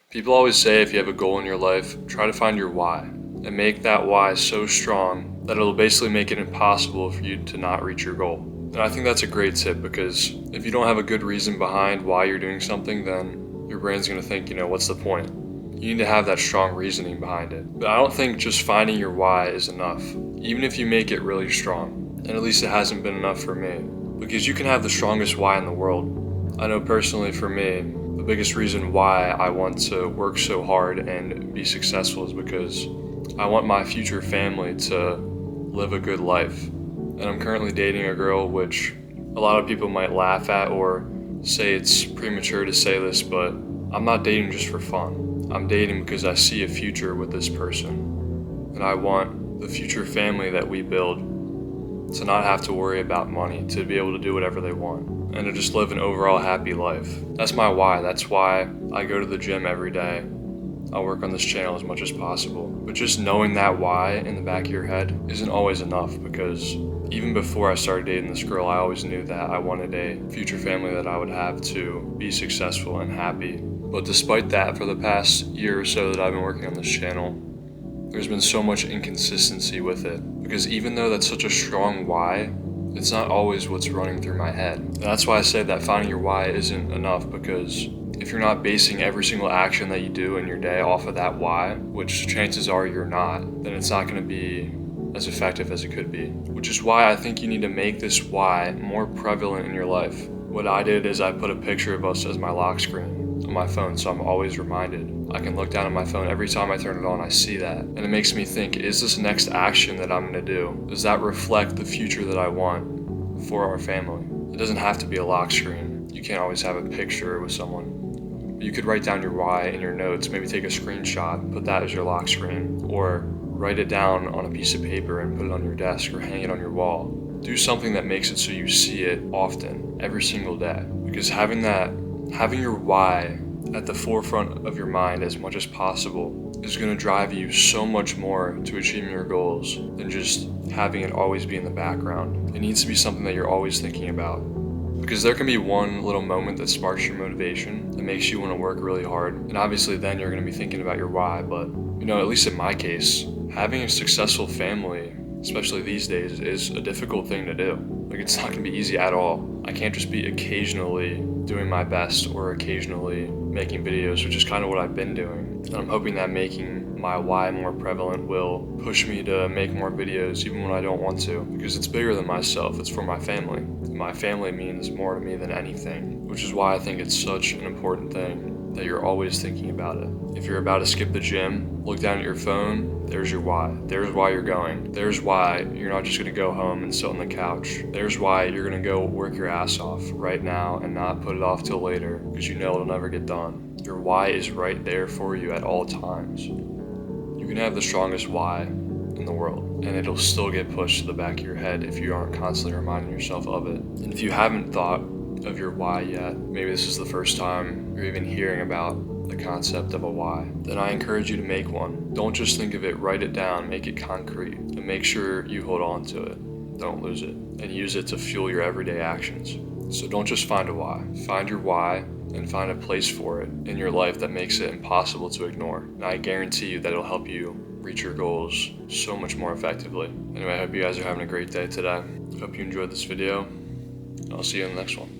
People always say if you have a goal in your life, try to find your why and make that why so strong that it'll basically make it impossible for you to not reach your goal. And I think that's a great tip because if you don't have a good reason behind why you're doing something, then your brain's going to think, what's the point? You need to have that strong reasoning behind it. But I don't think just finding your why is enough, even if you make it really strong. And at least it hasn't been enough for me, because you can have the strongest why in the world. I know personally for me, the biggest reason why I want to work so hard and be successful is because I want my future family to live a good life. And I'm currently dating a girl, which a lot of people might laugh at or say it's premature to say this, but I'm not dating just for fun. I'm dating because I see a future with this person. And I want the future family that we build to not have to worry about money, to be able to do whatever they want, and to just live an overall happy life. That's my why. That's why I go to the gym every day. I work on this channel as much as possible. But just knowing that why in the back of your head isn't always enough, because even before I started dating this girl, I always knew that I wanted a future family that I would have to be successful and happy. But despite that, for the past year or so that I've been working on this channel, there's been so much inconsistency with it, because even though that's such a strong why, it's not always what's running through my head. And that's why I say that finding your why isn't enough, because if you're not basing every single action that you do in your day off of that why, which chances are you're not, then it's not going to be as effective as it could be. Which is why I think you need to make this why more prevalent in your life. What I did is I put a picture of us as my lock screen on my phone, so I'm always reminded. I can look down at my phone every time I turn it on, I see that. And it makes me think, is this next action that I'm gonna do, does that reflect the future that I want for our family? It doesn't have to be a lock screen. You can't always have a picture with someone. You could write down your why in your notes, maybe take a screenshot, put that as your lock screen, or write it down on a piece of paper and put it on your desk or hang it on your wall. Do something that makes it so you see it often, every single day. Because having your why at the forefront of your mind as much as possible is going to drive you so much more to achieving your goals than just having it always be in the background. It needs to be something that you're always thinking about. Because there can be one little moment that sparks your motivation, that makes you want to work really hard, and obviously then you're going to be thinking about your why. But, at least in my case, having a successful family, especially these days, is a difficult thing to do. It's not going to be easy at all. I can't just be occasionally doing my best or occasionally making videos, which is kind of what I've been doing. And I'm hoping that making my why more prevalent will push me to make more videos even when I don't want to, because it's bigger than myself. It's for my family. My family means more to me than anything, which is why I think it's such an important thing that you're always thinking about it. If you're about to skip the gym, look down at your phone, there's your why. There's why you're going. There's why you're not just gonna go home and sit on the couch. There's why you're gonna go work your ass off right now and not put it off till later, because you know it'll never get done. Your why is right there for you at all times. You can have the strongest why in the world, and it'll still get pushed to the back of your head if you aren't constantly reminding yourself of it. And if you haven't thought of your why yet, maybe this is the first time you're even hearing about the concept of a why, then I encourage you to make one. Don't just think of it, write it down, make it concrete, and make sure you hold on to it. Don't lose it, and use it to fuel your everyday actions. So don't just find a why. Find your why and find a place for it in your life that makes it impossible to ignore. And I guarantee you that it'll help you reach your goals so much more effectively. Anyway, I hope you guys are having a great day today. Hope you enjoyed this video. I'll see you in the next one.